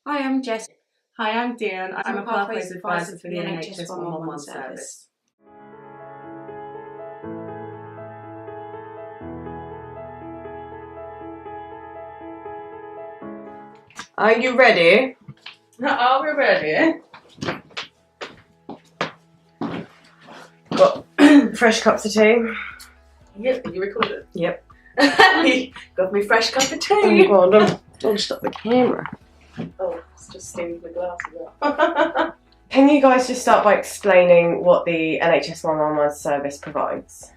Hi, I'm Jess. Hi, I'm Dion. I'm a Pathways Advisor for the NHS 111 service. Are you ready? Are we ready? Got fresh cups of tea. Yep, you recorded? Yep. Got me fresh cup of Oh tea. my god, don't stop the camera. Oh, it's just steamed my glasses up. Can you guys just start by explaining what the NHS 111 service provides?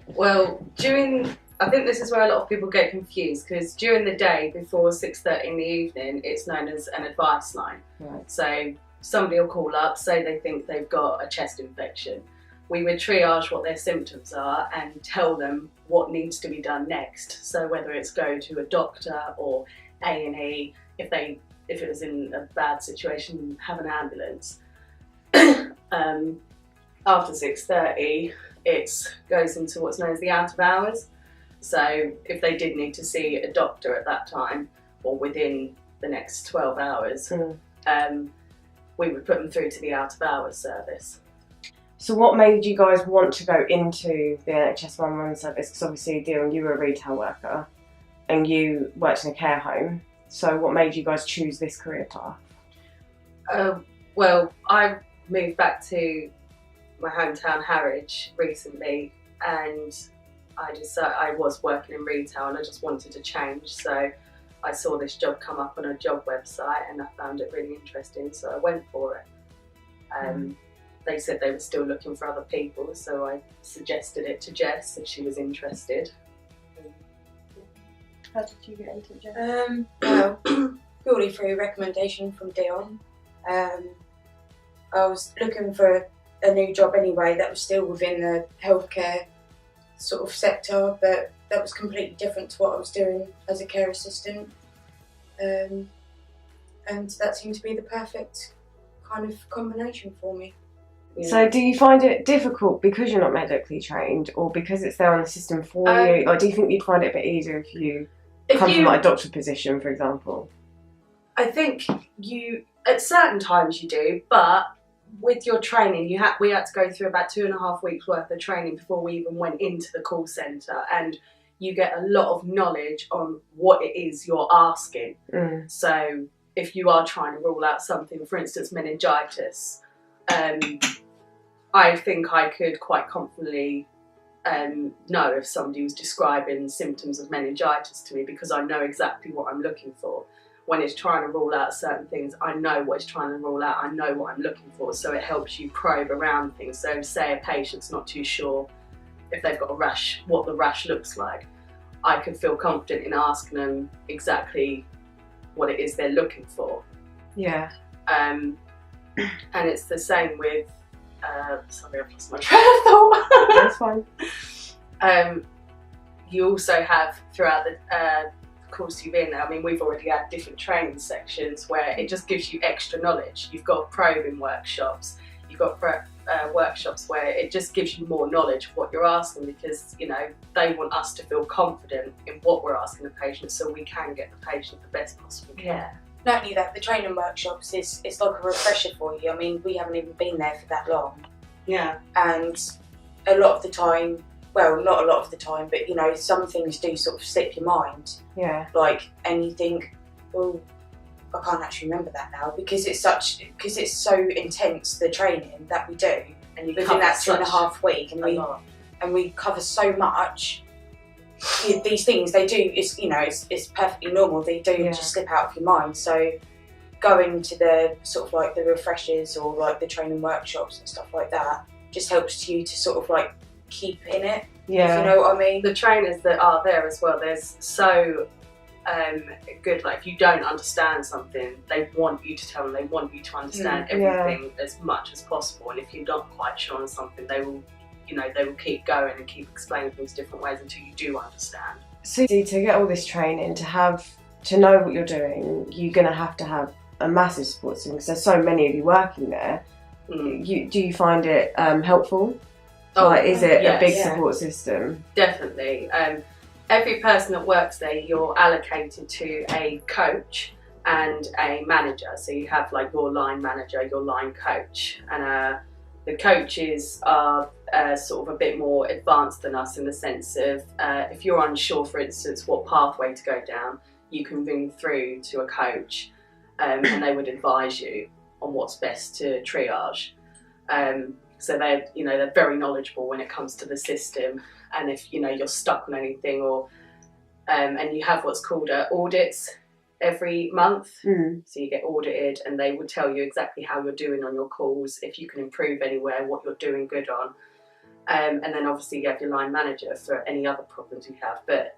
Well, I think this is where a lot of people get confused, because during the day before 6:30 in the evening, it's known as an advice line. Right. So somebody will call up, say they think they've got a chest infection. We would triage what their symptoms are and tell them what needs to be done next. So whether it's go to a doctor or A&E, if it was in a bad situation, have an ambulance. After 6:30, it goes into what's known as the out of hours. So if they did need to see a doctor at that time or within the next 12 hours, we would put them through to the out of hours service. So what made you guys want to go into the NHS 111 service? Because obviously, Dion, you were a retail worker and you worked in a care home. So what made you guys choose this career path? Well, I moved back to my hometown Harwich recently, and I was working in retail and I just wanted to change. So I saw this job come up on a job website and I found it really interesting, so I went for it. They said they were still looking for other people, so I suggested it to Jess and she was interested. How did you get into it, Jess? Well, purely through recommendation from Dion. I was looking for a new job anyway that was still within the healthcare sort of sector, but that was completely different to what I was doing as a care assistant. And that seemed to be the perfect kind of combination for me. So do you find it difficult because you're not medically trained, or because it's there on the system for you? Like, do you think you'd find it a bit easier if you come from like a doctor position, for example? I think at certain times you do, but with your training, we had to go through about 2.5 weeks worth of training before we even went into the call centre, and you get a lot of knowledge on what it is you're asking. So if you are trying to rule out something, for instance meningitis, I think I could quite confidently know if somebody was describing symptoms of meningitis to me, because I know exactly what I'm looking for. When it's trying to rule out certain things, I know what it's trying to rule out, I know what I'm looking for, so it helps you probe around things. So say a patient's not too sure if they've got a rash, what the rash looks like, I could feel confident in asking them exactly what it is they're looking for. Yeah. And it's the same with, sorry, I've lost my train of thought. That's fine. You also have throughout the course you've been, I mean, we've already had different training sections where it just gives you extra knowledge. You've got probing workshops, you've got workshops where it just gives you more knowledge of what you're asking, because they want us to feel confident in what we're asking the patient, so we can get the patient the best possible care. Not only that, the training workshops it's like a refresher for you. I mean, we haven't even been there for that long. Yeah. And a lot of the time, well, not a lot of the time, but some things do sort of slip your mind. Yeah. Like, and you think, well, I can't actually remember that now, because it's so intense, the training that we do, And you within that 2.5 week, and we cover so much. These things they do, it's perfectly normal. They do just slip out of your mind. So going to the sort of like the refreshers or like the training workshops and stuff like that just helps you to sort of like keep in it. Yeah. If you know what I mean. The trainers that are there as well, there's so good. Like, if you don't understand something, they want you to tell them. They want you to understand everything as much as possible. And if you're not quite sure on something, they will keep going and keep explaining things different ways until you do understand. So to get all this training, to know what you're doing, you're going to have a massive support system, because there's so many of you working there. Do you find it helpful? Is it a big support system? Definitely. Every person that works there, you're allocated to a coach, and a manager. So you have like your line manager, your line coach, and the coaches are sort of a bit more advanced than us in the sense of if you're unsure, for instance, what pathway to go down, you can ring through to a coach and they would advise you on what's best to triage. So they're very knowledgeable when it comes to the system, and if you're stuck on anything, or and you have what's called audits every month. So you get audited and they will tell you exactly how you're doing on your calls, if you can improve anywhere, what you're doing good on, and then obviously you have your line manager for any other problems you have. But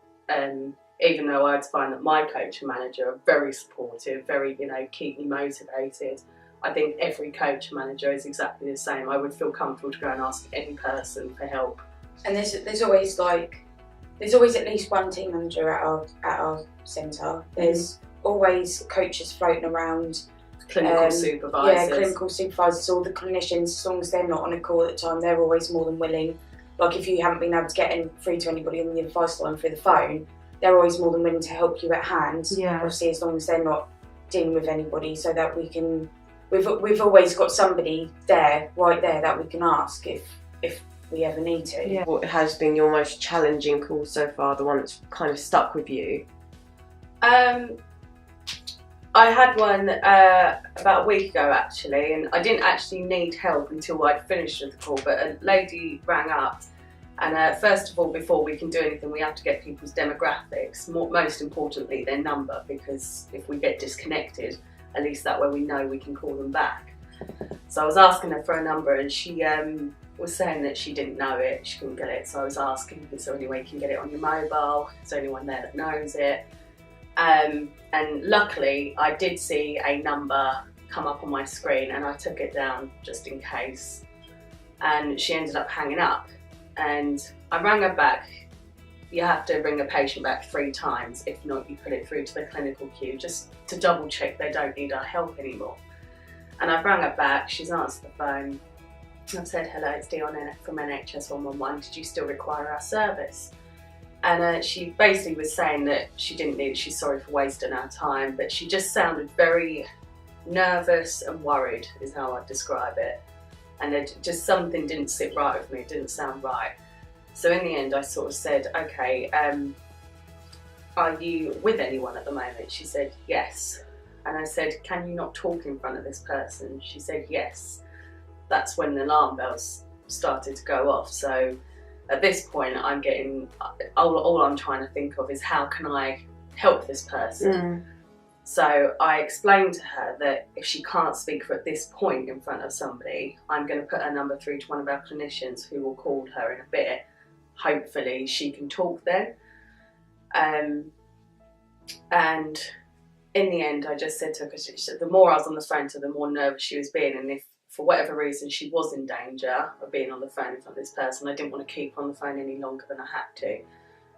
even though I'd find that my coach and manager are very supportive, very keep me motivated, I think every coach and manager is exactly the same. I would feel comfortable to go and ask any person for help. And there's always at least one team manager at our centre. There's always coaches floating around, clinical supervisors. Yeah, clinical supervisors, or the clinicians. As long as they're not on a call at the time, they're always more than willing. Like if you haven't been able to get through to anybody on the advice line through the phone, they're always more than willing to help you at hand. Yeah. Obviously, as long as they're not dealing with anybody, so that we can. We've always got somebody right there that we can ask if we ever need to. Yeah. What has been your most challenging call so far, the one that's kind of stuck with you? I had one about a week ago actually, and I didn't actually need help until I'd finished with the call, but a lady rang up, and first of all, before we can do anything, we have to get people's demographics, most importantly their number, because if we get disconnected, at least that way we know we can call them back. So I was asking her for a number, and she was saying that she didn't know it, she couldn't get it. So I was asking, is there any way you can get it on your mobile? Is there anyone there that knows it? And luckily I did see a number come up on my screen, and I took it down just in case. And she ended up hanging up, and I rang her back. You have to ring a patient back 3 times, if not you put it through to the clinical queue, just to double check they don't need our help anymore. And I've rang her back, she's answered the phone. I've said, hello, it's Dion from NHS 111, did you still require our service? And she basically was saying that she didn't need it, she's sorry for wasting our time, but she just sounded very nervous and worried, is how I'd describe it. And just something didn't sit right with me, it didn't sound right. So in the end I sort of said, okay, are you with anyone at the moment? She said, yes. And I said, can you not talk in front of this person? She said, yes. That's when the alarm bells started to go off. So at this point I'm getting, all I'm trying to think of is how can I help this person? So I explained to her that if she can't speak at this point in front of somebody, I'm going to put her number through to one of our clinicians who will call her in a bit. Hopefully she can talk then. And in the end I just said to her, because the more I was on the phone to her, the more nervous she was being, and if for whatever reason she was in danger of being on the phone in front of this person, I didn't want to keep her on the phone any longer than I had to.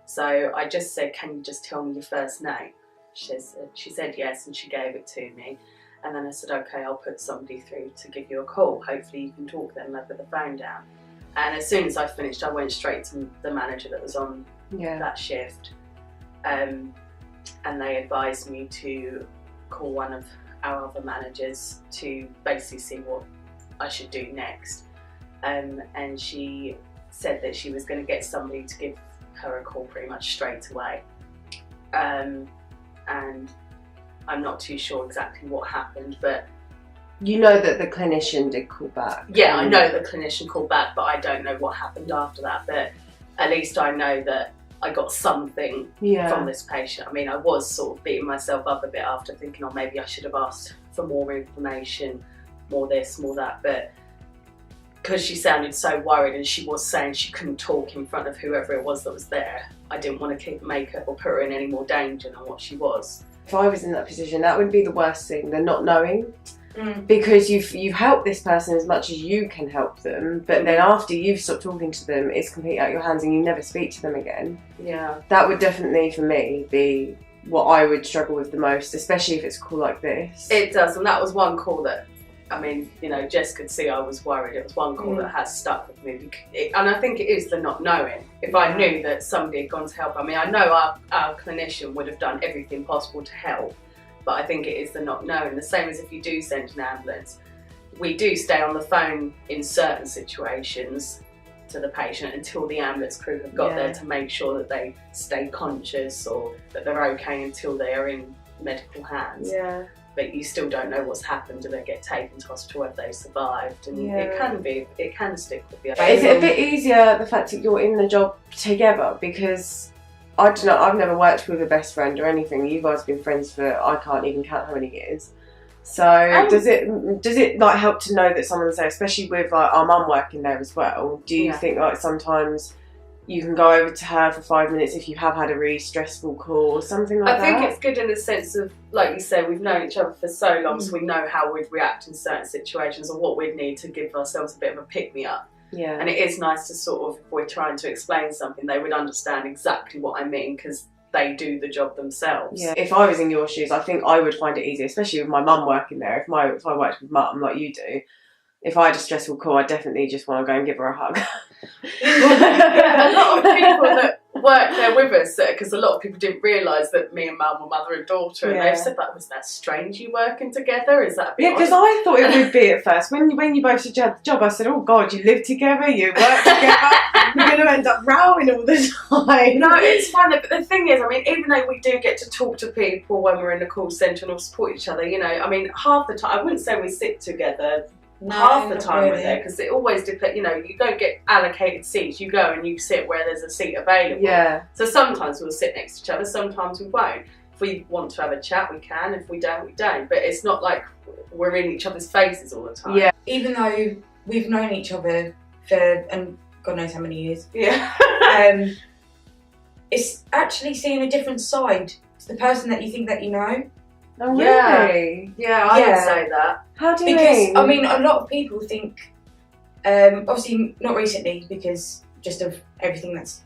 So I just said, can you just tell me your first name? She said yes, and she gave it to me. And then I said, okay, I'll put somebody through to give you a call. Hopefully you can talk then, and put the phone down. And as soon as I finished, I went straight to the manager that was on that shift. And they advised me to call one of our other managers to basically see what I should do next. And she said that she was going to get somebody to give her a call pretty much straight away. And I'm not too sure exactly what happened, but you know that the clinician did call back. Yeah, I know the clinician called back, but I don't know what happened after that. But at least I know that I got something from this patient. I mean, I was sort of beating myself up a bit after, thinking, oh, maybe I should have asked for more information, more this, more that. But because she sounded so worried and she was saying she couldn't talk in front of whoever it was that was there, I didn't want to make her or put her in any more danger than what she was. If I was in that position, that would be the worst thing, the not knowing. Because you've helped this person as much as you can help them, but then after you've stopped talking to them, it's completely out of your hands and you never speak to them again. Yeah. That would definitely, for me, be what I would struggle with the most, especially if it's a call like this. It does, and that was one call that, I mean, you know, Jess could see I was worried. It was one call that has stuck with me. And I think it is the not knowing. If I knew that somebody had gone to help, I mean, I know our clinician would have done everything possible to help, but I think it is the not knowing. The same as if you do send an ambulance, we do stay on the phone in certain situations to the patient until the ambulance crew have got there to make sure that they stay conscious or that they're okay until they are in medical hands. Yeah. But you still don't know what's happened. Do they get taken to hospital? Have they survived? And it can stick with you. Is it a bit easier the fact that you're in the job together? Because I don't know, I've never worked with a best friend or anything. You guys have been friends for I can't even count how many years. So does it like help to know that someone's there, especially with like our mum working there as well? Do you think like sometimes you can go over to her for 5 minutes if you have had a really stressful call or something like that? I think it's good in the sense of, like you said, we've known each other for so long, so we know how we'd react in certain situations or what we'd need to give ourselves a bit of a pick-me-up. Yeah. And it is nice to sort of, if we're trying to explain something, they would understand exactly what I mean because they do the job themselves. Yeah. If I was in your shoes, I think I would find it easier, especially with my mum working there. If I worked with mum like you do, if I had a stressful call, I'd definitely just want to go and give her a hug. A lot of people that work there with us, because a lot of people didn't realise that me and mum were mother and daughter, and they've said that, was that strange you working together? Is that a bit because I thought it would be at first. When you both did the job, I said, oh God, you live together, you work together, you're going to end up rowing all the time. No, it's fine. But the thing is, I mean, even though we do get to talk to people when we're in the call centre and all support each other, you know, I mean, half the time, I wouldn't say we sit together. No, half the time really. we're there because it always depends. You know, you don't get allocated seats. You go and you sit where there's a seat available. Yeah. So sometimes we'll sit next to each other. Sometimes we won't. If we want to have a chat, we can. If we don't, we don't. But it's not like we're in each other's faces all the time. Yeah. Even though we've known each other for and God knows how many years. Yeah. It's actually seeing a different side to the person that you think that you know. Oh really? Yeah, I would say that. How do you Because mean? I mean, a lot of people think, obviously not recently because just of everything that's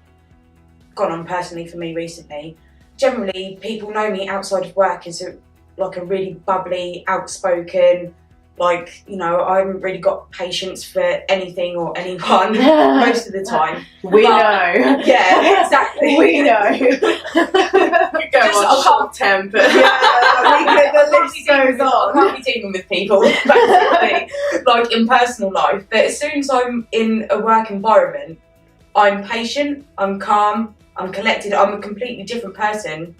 gone on personally for me recently. Generally, people know me outside of work as a really bubbly, outspoken. Like, you know, I haven't really got patience for anything or anyone most of the time. We know. Yeah, exactly. We know. I can't temper. The list goes I on. can't be dealing with people, basically, like in personal life. But as soon as I'm in a work environment, I'm patient, I'm calm, I'm collected, I'm a completely different person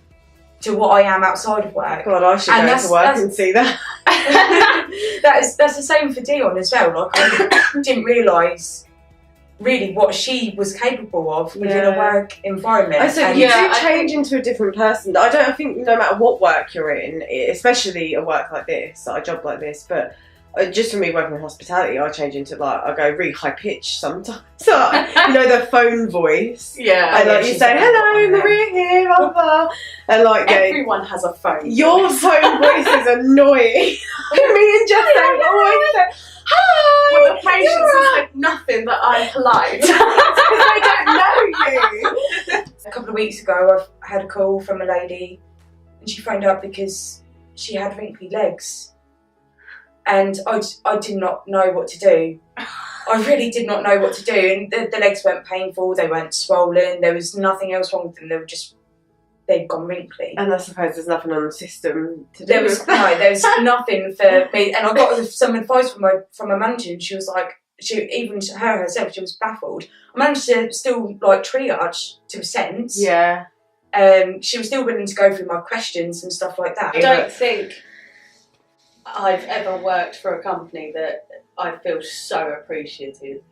to what I am outside of work. God, I should go to work and see that. That's the same for Dion as well. Like, I didn't realise really what she was capable of within a work environment. I said you do change into a different person. I think no matter what work you're in, especially a work like this, a job like this, but just for me working in hospitality, I change into I go really high pitched sometimes. So, you know, the phone voice. Yeah. And you say, hello, Maria here, blah, blah. And everyone has a phone. Your phone voice is annoying. Me and Jess always say, hi. Well, the patients have said nothing that I'm polite. Because they don't know you. A couple of weeks ago, I had a call from a lady and she phoned up because she had wrinkly legs. And I did not know what to do. I really did not know what to do. And the legs weren't painful, they weren't swollen, there was nothing else wrong with them, they'd gone wrinkly. And I suppose there's nothing on the system to do There was nothing for me. And I got some advice from my manager, and she was like, her herself, she was baffled. I managed to still triage to a sense. Yeah. She was still willing to go through my questions and stuff like that. I don't think I've ever worked for a company that I feel so appreciated.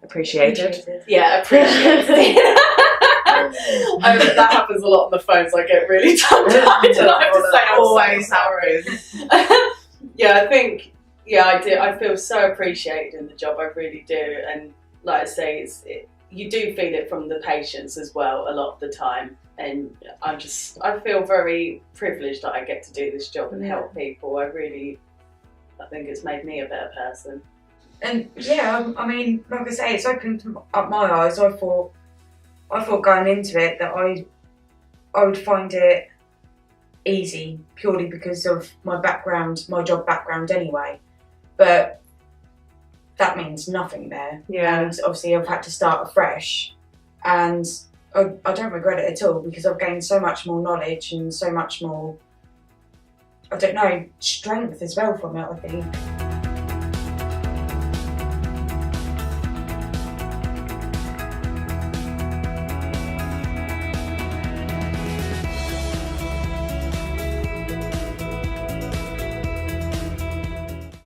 Appreciated. Yeah, appreciated. That happens a lot on the phones. I get really tongue-tied. I don't have to say always so sorry. Yeah, I think I do. I feel so appreciated in the job. I really do. And like I say, you do feel it from the patients as well a lot of the time. And I feel very privileged that I get to do this job and help people. I think it's made me a better person. And I mean, like I say, it's opened up my eyes. I thought going into it that I would find it easy purely because of my background, my job background anyway. But that means nothing there. Yeah. And obviously I've had to start afresh. And I don't regret it at all because I've gained so much more knowledge and so much more I don't know, strength as well from it, I think.